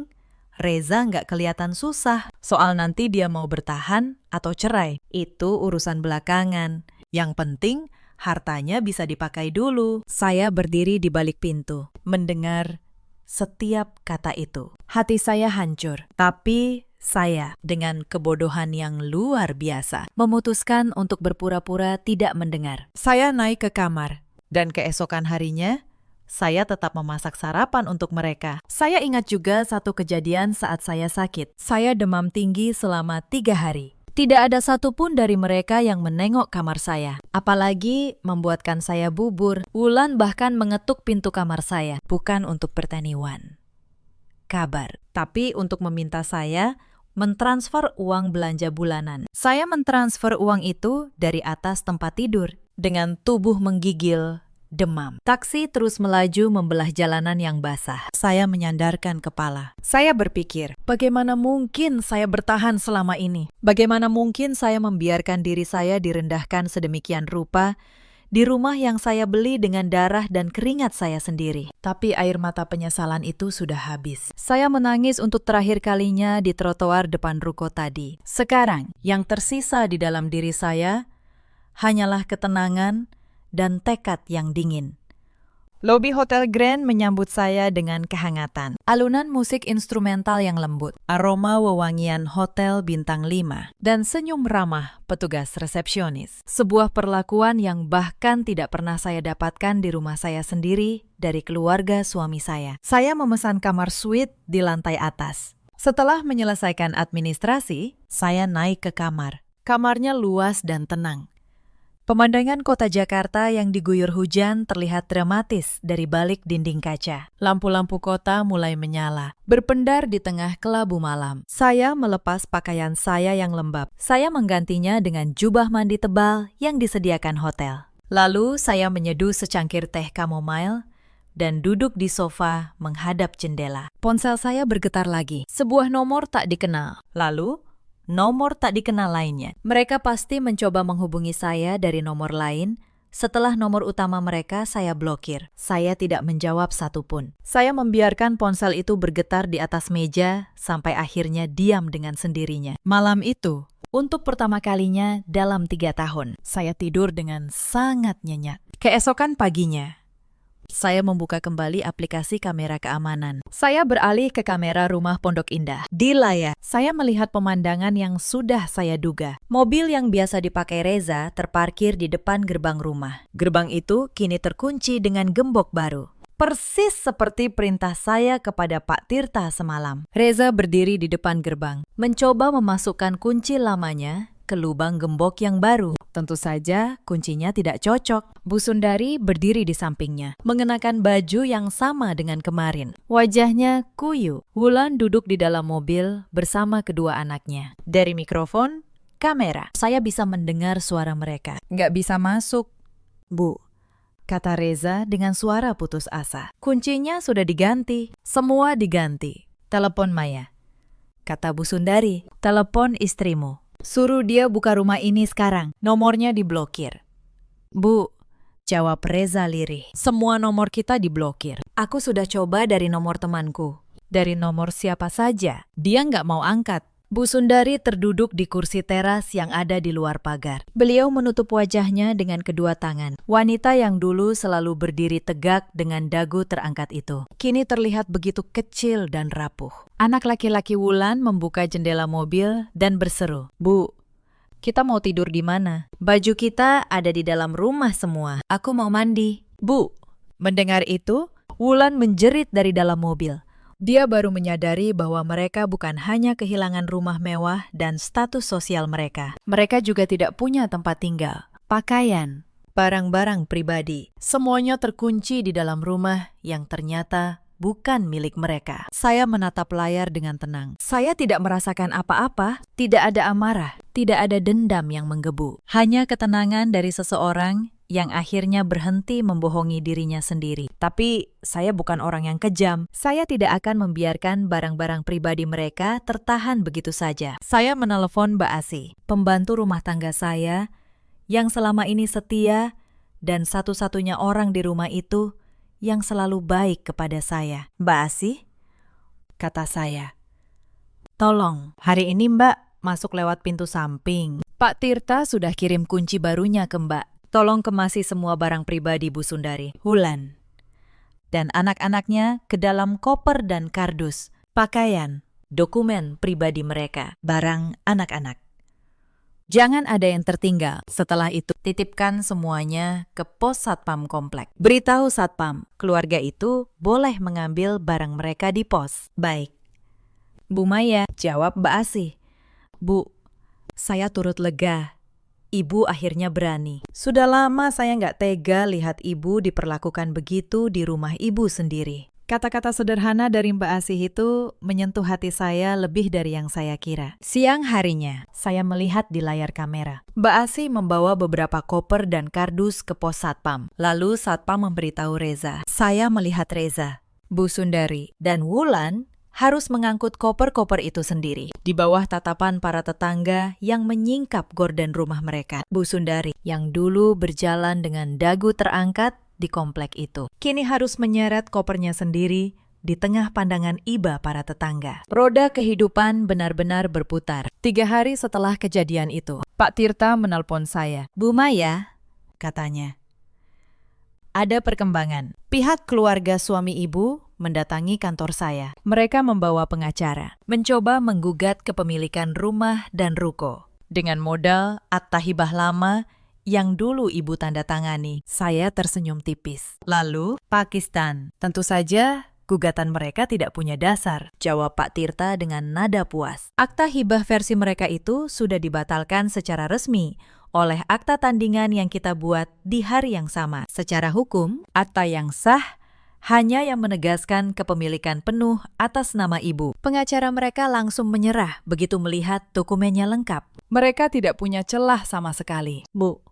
Reza nggak kelihatan susah. Soal nanti dia mau bertahan atau cerai, itu urusan belakangan. Yang penting, hartanya bisa dipakai dulu." Saya berdiri di balik pintu, mendengar setiap kata itu. Hati saya hancur, tapi saya, dengan kebodohan yang luar biasa, memutuskan untuk berpura-pura tidak mendengar. Saya naik ke kamar, dan keesokan harinya, saya tetap memasak sarapan untuk mereka. Saya ingat juga satu kejadian saat saya sakit. Saya demam tinggi selama 3 hari. Tidak ada satupun dari mereka yang menengok kamar saya, apalagi membuatkan saya bubur. Wulan bahkan mengetuk pintu kamar saya, bukan untuk bertaniwan kabar, tapi untuk meminta saya mentransfer uang belanja bulanan. Saya mentransfer uang itu dari atas tempat tidur dengan tubuh menggigil demam. Taksi terus melaju membelah jalanan yang basah. Saya menyandarkan kepala. Saya berpikir, bagaimana mungkin saya bertahan selama ini? Bagaimana mungkin saya membiarkan diri saya direndahkan sedemikian rupa di rumah yang saya beli dengan darah dan keringat saya sendiri? Tapi air mata penyesalan itu sudah habis. Saya menangis untuk terakhir kalinya di trotoar depan ruko tadi. Sekarang, yang tersisa di dalam diri saya hanyalah ketenangan dan tekad yang dingin. Lobi Hotel Grand menyambut saya dengan kehangatan. Alunan musik instrumental yang lembut, aroma wewangian hotel bintang 5, dan senyum ramah petugas resepsionis. Sebuah perlakuan yang bahkan tidak pernah saya dapatkan di rumah saya sendiri dari keluarga suami saya. Saya memesan kamar suite di lantai atas. Setelah menyelesaikan administrasi, saya naik ke kamar. Kamarnya luas dan tenang. Pemandangan kota Jakarta yang diguyur hujan terlihat dramatis dari balik dinding kaca. Lampu-lampu kota mulai menyala, berpendar di tengah kelabu malam. Saya melepas pakaian saya yang lembab. Saya menggantinya dengan jubah mandi tebal yang disediakan hotel. Lalu saya menyeduh secangkir teh chamomile dan duduk di sofa menghadap jendela. Ponsel saya bergetar lagi. Sebuah nomor tak dikenal. Lalu nomor tak dikenal lainnya. Mereka pasti mencoba menghubungi saya dari nomor lain. Setelah nomor utama mereka saya blokir. Saya tidak menjawab satupun. Saya membiarkan ponsel itu bergetar di atas meja sampai akhirnya diam dengan sendirinya. Malam itu, untuk pertama kalinya dalam 3 tahun, saya tidur dengan sangat nyenyak. Keesokan paginya, saya membuka kembali aplikasi kamera keamanan. Saya beralih ke kamera rumah Pondok Indah. Di layar, saya melihat pemandangan yang sudah saya duga. Mobil yang biasa dipakai Reza terparkir di depan gerbang rumah. Gerbang itu kini terkunci dengan gembok baru. Persis seperti perintah saya kepada Pak Tirta semalam. Reza berdiri di depan gerbang, mencoba memasukkan kunci lamanya ke lubang gembok yang baru. Tentu saja kuncinya tidak cocok. Bu Sundari berdiri di sampingnya, mengenakan baju yang sama dengan kemarin. Wajahnya kuyu. Wulan duduk di dalam mobil bersama kedua anaknya. Dari mikrofon, kamera, saya bisa mendengar suara mereka. "Nggak bisa masuk, Bu," kata Reza dengan suara putus asa. "Kuncinya sudah diganti." "Semua diganti. Telepon Maya," kata Bu Sundari. "Telepon istrimu." Suruh dia buka rumah ini sekarang. Nomornya diblokir. Bu, jawab Reza lirih. Semua nomor kita diblokir. Aku sudah coba dari nomor temanku. Dari nomor siapa saja. Dia nggak mau angkat. Bu Sundari terduduk di kursi teras yang ada di luar pagar. Beliau menutup wajahnya dengan kedua tangan. Wanita yang dulu selalu berdiri tegak dengan dagu terangkat itu, kini terlihat begitu kecil dan rapuh. Anak laki-laki Wulan membuka jendela mobil dan berseru, "Bu, kita mau tidur di mana? Baju kita ada di dalam rumah semua. Aku mau mandi." "Bu." Mendengar itu, Wulan menjerit dari dalam mobil. Dia baru menyadari bahwa mereka bukan hanya kehilangan rumah mewah dan status sosial mereka. Mereka juga tidak punya tempat tinggal, pakaian, barang-barang pribadi. Semuanya terkunci di dalam rumah yang ternyata bukan milik mereka. Saya menatap layar dengan tenang. Saya tidak merasakan apa-apa, tidak ada amarah, tidak ada dendam yang menggebu. Hanya ketenangan dari seseorang yang akhirnya berhenti membohongi dirinya sendiri. Tapi saya bukan orang yang kejam. Saya tidak akan membiarkan barang-barang pribadi mereka tertahan begitu saja. Saya menelepon Mbak Asi, pembantu rumah tangga saya, yang selama ini setia dan satu-satunya orang di rumah itu yang selalu baik kepada saya. "Mbak Asi?" kata saya. "Tolong, hari ini Mbak masuk lewat pintu samping. Pak Tirta sudah kirim kunci barunya ke Mbak. Tolong kemasi semua barang pribadi Bu Sundari, Wulan, dan anak-anaknya ke dalam koper dan kardus, pakaian, dokumen pribadi mereka, barang anak-anak. Jangan ada yang tertinggal. Setelah itu, titipkan semuanya ke pos Satpam komplek. Beritahu Satpam, keluarga itu boleh mengambil barang mereka di pos." "Baik." "Bu Maya," jawab Mbak Asih. "Bu, saya turut lega. Ibu akhirnya berani. Sudah lama saya nggak tega lihat ibu diperlakukan begitu di rumah ibu sendiri." Kata-kata sederhana dari Mbak Asih itu menyentuh hati saya lebih dari yang saya kira. Siang harinya, saya melihat di layar kamera. Mbak Asih membawa beberapa koper dan kardus ke pos Satpam. Lalu Satpam memberitahu Reza. Saya melihat Reza, Bu Sundari, dan Wulan harus mengangkut koper-koper itu sendiri. Di bawah tatapan para tetangga yang menyingkap gorden rumah mereka. Bu Sundari, yang dulu berjalan dengan dagu terangkat di komplek itu, kini harus menyeret kopernya sendiri di tengah pandangan iba para tetangga. Roda kehidupan benar-benar berputar. 3 hari setelah kejadian itu, Pak Tirta menelpon saya. "Bu Maya," katanya, "ada perkembangan. Pihak keluarga suami ibu mendatangi kantor saya. Mereka membawa pengacara, mencoba menggugat kepemilikan rumah dan ruko dengan modal akta hibah lama yang dulu ibu tanda tangani." Saya tersenyum tipis. "Lalu, Pakistan. Tentu saja gugatan mereka tidak punya dasar," jawab Pak Tirta dengan nada puas. "Akta hibah versi mereka itu sudah dibatalkan secara resmi oleh akta tandingan yang kita buat di hari yang sama. Secara hukum, akta yang sah hanya yang menegaskan kepemilikan penuh atas nama ibu. Pengacara mereka langsung menyerah begitu melihat dokumennya lengkap. Mereka tidak punya celah sama sekali." "Bu,"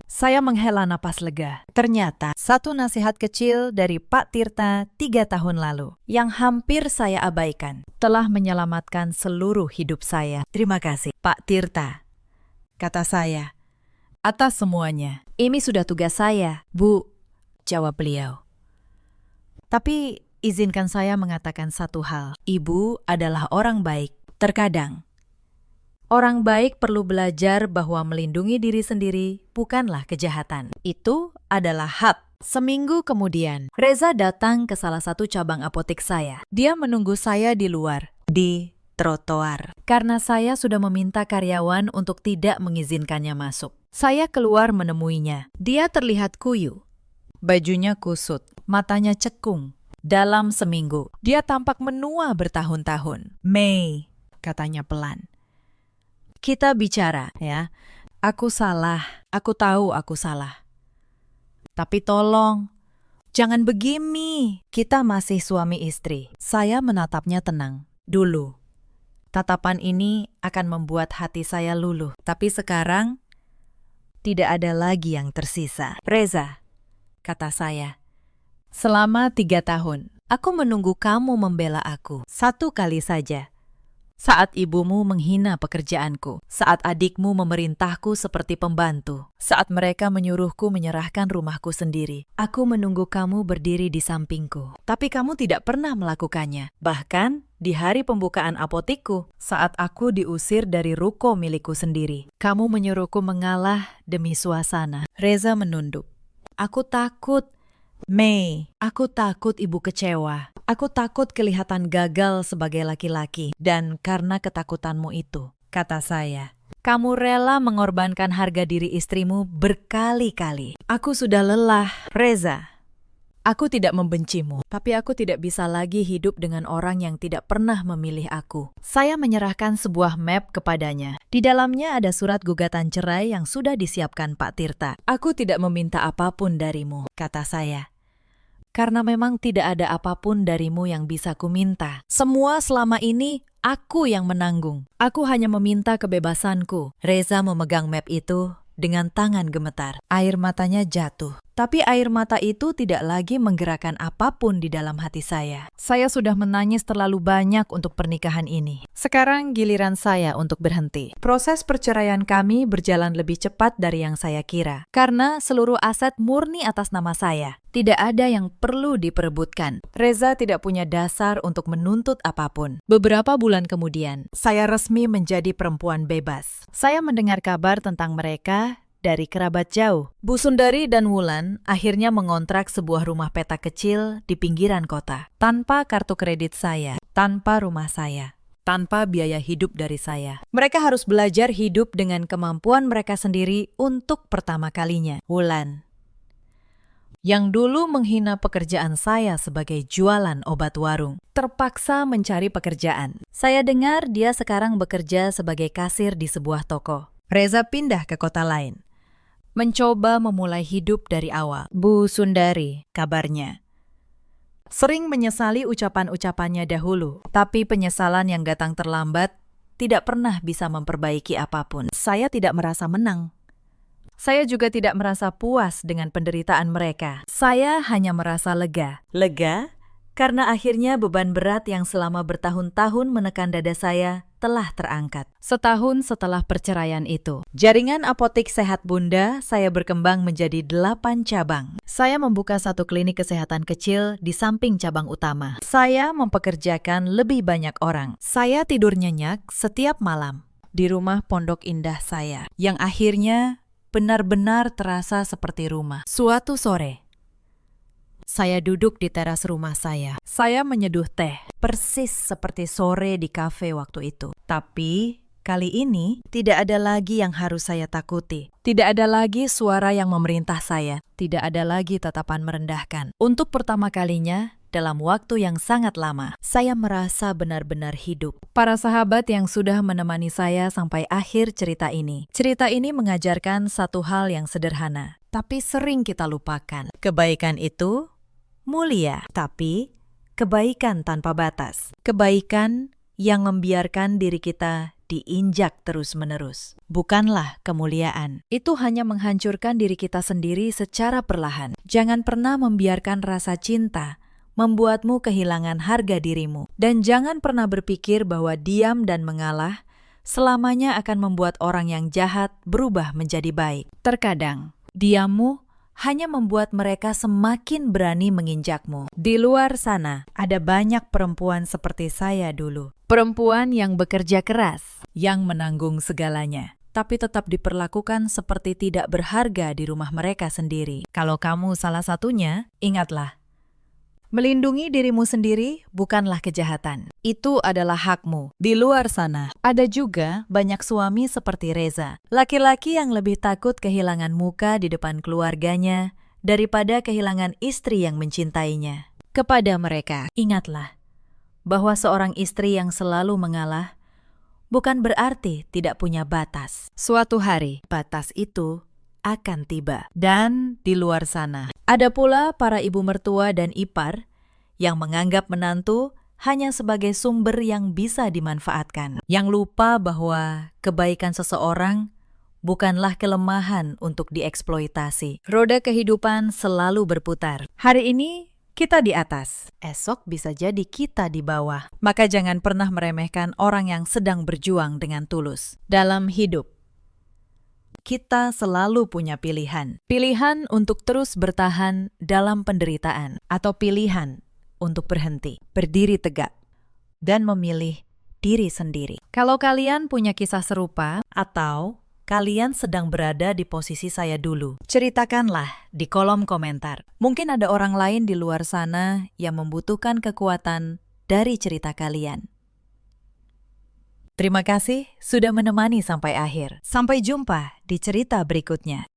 saya menghela napas lega. Ternyata satu nasihat kecil dari Pak Tirta 3 tahun lalu yang hampir saya abaikan telah menyelamatkan seluruh hidup saya. "Terima kasih, Pak Tirta," kata saya, "atas semuanya. Ini sudah tugas saya." "Bu," jawab beliau. "Tapi izinkan saya mengatakan satu hal. Ibu adalah orang baik. Terkadang orang baik perlu belajar bahwa melindungi diri sendiri bukanlah kejahatan. Itu adalah hak." Seminggu kemudian, Reza datang ke salah satu cabang apotek saya. Dia menunggu saya di luar, di trotoar, karena saya sudah meminta karyawan untuk tidak mengizinkannya masuk. Saya keluar menemuinya. Dia terlihat kuyu. Bajunya kusut, matanya cekung. Dalam seminggu, dia tampak menua bertahun-tahun. "Mei," katanya pelan, "kita bicara, ya. Aku salah, aku tahu aku salah. Tapi tolong, jangan begini. Kita masih suami istri." Saya menatapnya tenang. Dulu, tatapan ini akan membuat hati saya luluh. Tapi sekarang, tidak ada lagi yang tersisa. "Reza," kata saya, "selama 3 tahun, aku menunggu kamu membela aku. 1 kali saja. Saat ibumu menghina pekerjaanku, saat adikmu memerintahku seperti pembantu, saat mereka menyuruhku menyerahkan rumahku sendiri. Aku menunggu kamu berdiri di sampingku, tapi kamu tidak pernah melakukannya. Bahkan di hari pembukaan apotikku, saat aku diusir dari ruko milikku sendiri, kamu menyuruhku mengalah demi suasana. Reza menunduk. Aku takut, Mei. Aku takut ibu kecewa. Aku takut kelihatan gagal sebagai laki-laki. Dan karena ketakutanmu itu, kata saya, kamu rela mengorbankan harga diri istrimu berkali-kali. Aku sudah lelah, Reza. Aku tidak membencimu, tapi aku tidak bisa lagi hidup dengan orang yang tidak pernah memilih aku. Saya menyerahkan sebuah map kepadanya. Di dalamnya ada surat gugatan cerai yang sudah disiapkan Pak Tirta. Aku tidak meminta apapun darimu, kata saya. Karena memang tidak ada apapun darimu yang bisa kuminta. Semua selama ini aku yang menanggung. Aku hanya meminta kebebasanku. Reza memegang map itu dengan tangan gemetar. Air matanya jatuh. Tapi air mata itu tidak lagi menggerakkan apapun di dalam hati saya. Saya sudah menangis terlalu banyak untuk pernikahan ini. Sekarang giliran saya untuk berhenti. Proses perceraian kami berjalan lebih cepat dari yang saya kira. Karena seluruh aset murni atas nama saya. Tidak ada yang perlu diperebutkan. Reza tidak punya dasar untuk menuntut apapun. Beberapa bulan kemudian, saya resmi menjadi perempuan bebas. Saya mendengar kabar tentang mereka dari kerabat jauh. Bu Sundari dan Wulan akhirnya mengontrak sebuah rumah petak kecil di pinggiran kota. Tanpa kartu kredit saya, tanpa rumah saya, tanpa biaya hidup dari saya. Mereka harus belajar hidup dengan kemampuan mereka sendiri untuk pertama kalinya. Wulan, yang dulu menghina pekerjaan saya sebagai jualan obat warung, terpaksa mencari pekerjaan. Saya dengar dia sekarang bekerja sebagai kasir di sebuah toko. Reza pindah ke kota lain. Mencoba memulai hidup dari awal. Bu Sundari, kabarnya, sering menyesali ucapan-ucapannya dahulu, tapi penyesalan yang datang terlambat tidak pernah bisa memperbaiki apapun. Saya tidak merasa menang. Saya juga tidak merasa puas dengan penderitaan mereka. Saya hanya merasa lega. Lega karena akhirnya beban berat yang selama bertahun-tahun menekan dada saya telah terangkat. Setahun setelah perceraian itu, jaringan apotik sehat Bunda saya berkembang menjadi 8 cabang. Saya membuka satu klinik kesehatan kecil di samping cabang utama. Saya mempekerjakan lebih banyak orang. Saya tidur nyenyak setiap malam di rumah pondok indah saya, yang akhirnya benar-benar terasa seperti rumah. Suatu sore, saya duduk di teras rumah saya. Saya menyeduh teh, persis seperti sore di kafe waktu itu. Tapi kali ini tidak ada lagi yang harus saya takuti. Tidak ada lagi suara yang memerintah saya. Tidak ada lagi tatapan merendahkan. Untuk pertama kalinya dalam waktu yang sangat lama, saya merasa benar-benar hidup. Para sahabat yang sudah menemani saya sampai akhir cerita ini. Cerita ini mengajarkan satu hal yang sederhana, tapi sering kita lupakan. Kebaikan itu mulia, tapi kebaikan tanpa batas. Kebaikan yang membiarkan diri kita diinjak terus-menerus. Bukanlah kemuliaan. Itu hanya menghancurkan diri kita sendiri secara perlahan. Jangan pernah membiarkan rasa cinta membuatmu kehilangan harga dirimu. Dan jangan pernah berpikir bahwa diam dan mengalah selamanya akan membuat orang yang jahat berubah menjadi baik. Terkadang, diammu hanya membuat mereka semakin berani menginjakmu. Di luar sana, ada banyak perempuan seperti saya dulu. Perempuan yang bekerja keras, yang menanggung segalanya, tapi tetap diperlakukan seperti tidak berharga di rumah mereka sendiri. Kalau kamu salah satunya, ingatlah, melindungi dirimu sendiri bukanlah kejahatan. Itu adalah hakmu. Di luar sana, ada juga banyak suami seperti Reza. Laki-laki yang lebih takut kehilangan muka di depan keluarganya daripada kehilangan istri yang mencintainya. Kepada mereka, ingatlah bahwa seorang istri yang selalu mengalah bukan berarti tidak punya batas. Suatu hari, batas itu akan tiba. Dan di luar sana, ada pula para ibu mertua dan ipar yang menganggap menantu hanya sebagai sumber yang bisa dimanfaatkan. Yang lupa bahwa kebaikan seseorang bukanlah kelemahan untuk dieksploitasi. Roda kehidupan selalu berputar. Hari ini kita di atas. Esok bisa jadi kita di bawah. Maka jangan pernah meremehkan orang yang sedang berjuang dengan tulus. Dalam hidup, kita selalu punya pilihan. Pilihan untuk terus bertahan dalam penderitaan, atau pilihan untuk berhenti, berdiri tegak, dan memilih diri sendiri. Kalau kalian punya kisah serupa, atau kalian sedang berada di posisi saya dulu, ceritakanlah di kolom komentar. Mungkin ada orang lain di luar sana yang membutuhkan kekuatan dari cerita kalian. Terima kasih sudah menemani sampai akhir. Sampai jumpa di cerita berikutnya.